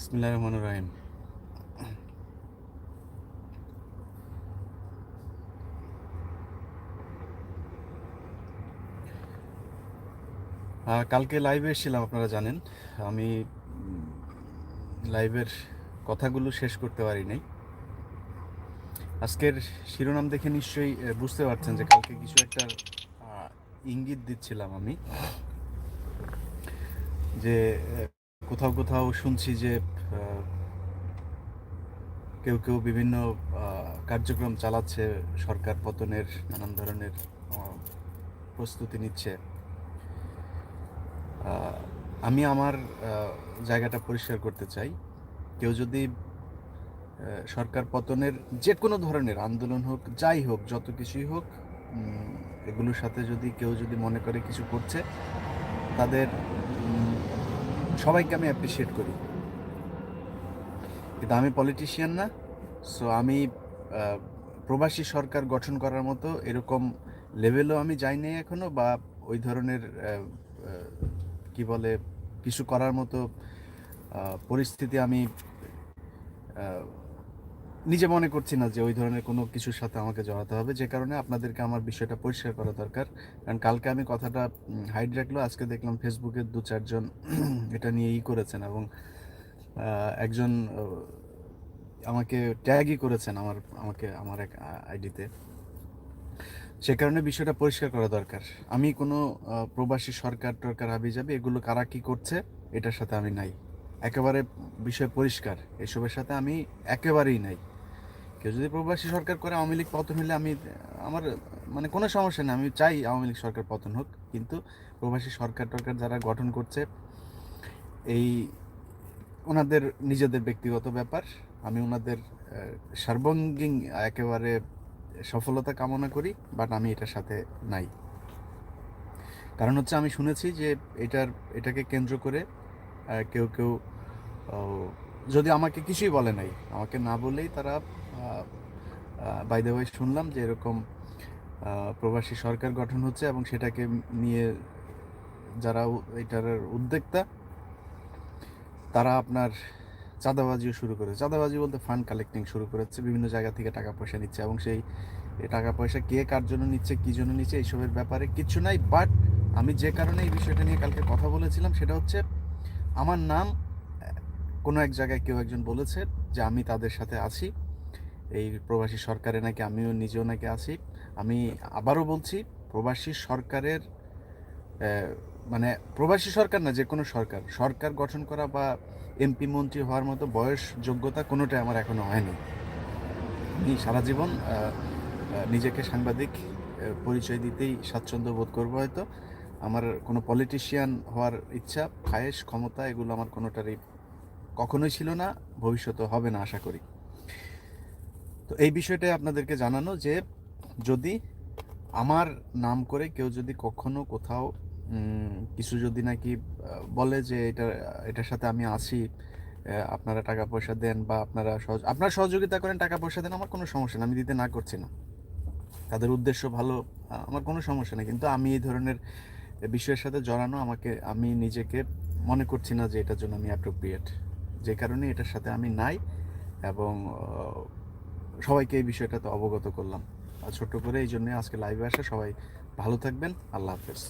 বিসমিল্লাহির রহমানির রহিম। কালকে লাইভে এসেছিলাম, আপনারা জানেন। আমি লাইভের কথাগুলো শেষ করতে পারি নাই। আজকের শিরোনাম দেখে নিশ্চয়ই বুঝতে পারছেন যে কালকে কিছু একটা ইঙ্গিত দিচ্ছিলাম আমি, যে কোথাও কোথাও শুনছি যে কেউ কেউ বিভিন্ন কার্যক্রম চালাচ্ছে, সরকার পতনের নানান ধরনের প্রস্তুতি নিচ্ছে। আমি আমার জায়গাটা পরিষ্কার করতে চাই। কেউ যদি সরকার পতনের যে কোনো ধরনের আন্দোলন হোক, যাই হোক, যত কিছুই হোক, এগুলোর সাথে যদি কেউ যদি মনে করে কিছু করছে, তাদের সবাইকে আমি অ্যাপ্রিসিয়েট করি। কিন্তু আমি পলিটিশিয়ান না। সো আমি প্রবাসী সরকার গঠন করার মতো এরকম লেভেলও আমি যাইনি এখনো, বা ওই ধরনের কি বলে কিছু করার মতো পরিস্থিতি আমি নিজে মনে করছি না যে ওই ধরনের কোনো কিছুর সাথে আমাকে জড়াতে হবে, যে কারণে আপনাদেরকে আমার বিষয়টা পরিষ্কার করা দরকার। কারণ কালকে আমি কথাটা হাইড রাখলো, আজকে দেখলাম ফেসবুকে 2-4 জন এটা নিয়ে করেছেন, এবং একজন আমাকে ট্যাগই করেছেন আমার এক আইডিতে। সে কারণে বিষয়টা পরিষ্কার করা দরকার। আমি কোনো প্রবাসী সরকার টরকার হাবিজাবি এগুলো কারা কী করছে এটার সাথে আমি নাই, একেবারে বিষয় পরিষ্কার। এসবের সাথে আমি একেবারেই নাই। কেউ যদি প্রবাসী সরকার করে, আওয়ামী লীগ পতন হলে আমার মানে কোনো সমস্যা নেই, আমি চাই আওয়ামী লীগ সরকার পতন হোক। কিন্তু প্রবাসী সরকার টরকার যারা গঠন করছে, এই ওনাদের নিজেদের ব্যক্তিগত ব্যাপার। আমি ওনাদের সর্বাঙ্গীন একেবারে সফলতা কামনা করি, বাট আমি এটার সাথে নাই। কারণ হচ্ছে আমি শুনেছি যে এটাকে কেন্দ্র করে কেউ কেউ যদি আমাকে কিছুই বলে নাই, আমাকে না বলেই তারা বাই দ্য ওয়ে শুনলাম যে এরকম প্রবাসী সরকার গঠন হচ্ছে, এবং সেটাকে নিয়ে যারা এটার উদ্যোক্তা, তারা আপনার চাঁদাবাজিও শুরু করেছে। চাঁদাবাজি বলতে ফান্ড কালেক্টিং শুরু করেছে, বিভিন্ন জায়গা থেকে টাকা পয়সা নিচ্ছে, এবং সেই টাকা পয়সা কে কার জন্য নিচ্ছে, কী জন্য নিচ্ছে, এইসবের ব্যাপারে কিচ্ছু নাই। বাট আমি যে কারণে এই বিষয়টা নিয়ে কালকে কথা বলেছিলাম, সেটা হচ্ছে আমার নাম কোনো এক জায়গায় কেউ একজন বলেছে যে আমি তাদের সাথে আছি, এই প্রবাসী সরকারে নাকি আমিও নিজেও নাকি আছি। আমি আবারও বলছি, প্রবাসী সরকারের মানে প্রবাসী সরকার না, যে কোনো সরকার সরকার গঠন করা বা এমপি মন্ত্রী হওয়ার মতো বয়স যোগ্যতা কোনোটাই আমার এখনো হয়নি। আমি সারা জীবন নিজেকে সাংবাদিক পরিচয় দিতেই স্বাচ্ছন্দ্য বোধ করবো হয়তো। আমার কোনো পলিটিশিয়ান হওয়ার ইচ্ছা, খায়েশ, ক্ষমতা এগুলো আমার কোনোটারই কখনোই ছিল না, ভবিষ্যতে হবে না আশা করি। তো এই বিষয়টাই আপনাদেরকে জানানো, যে যদি আমার নাম করে কেউ যদি কখনো কোথাও কিছু যদি নাকি বলে যে এটার সাথে আমি আছি, আপনারা টাকা পয়সা দেন বা আপনারা সহযোগিতা করেন, টাকা পয়সা দেন, আমার কোনো সমস্যা নেই, আমি দিতে না করছি না, তাদের উদ্দেশ্য ভালো, আমার কোনো সমস্যা নেই। কিন্তু আমি এই ধরনের বিষয়ের সাথে জড়ানো, আমি নিজেকে মনে করছি না যে এটার জন্য আমি অ্যাপ্রোপ্রিয়েট, যে কারণে এটার সাথে আমি নাই। এবং সবাইকে এই বিষয়টাতে অবগত করলাম ছোট্ট করে, এই জন্যে আজকে লাইভে আসা। সবাই ভালো থাকবেন, আল্লাহ হাফেজ।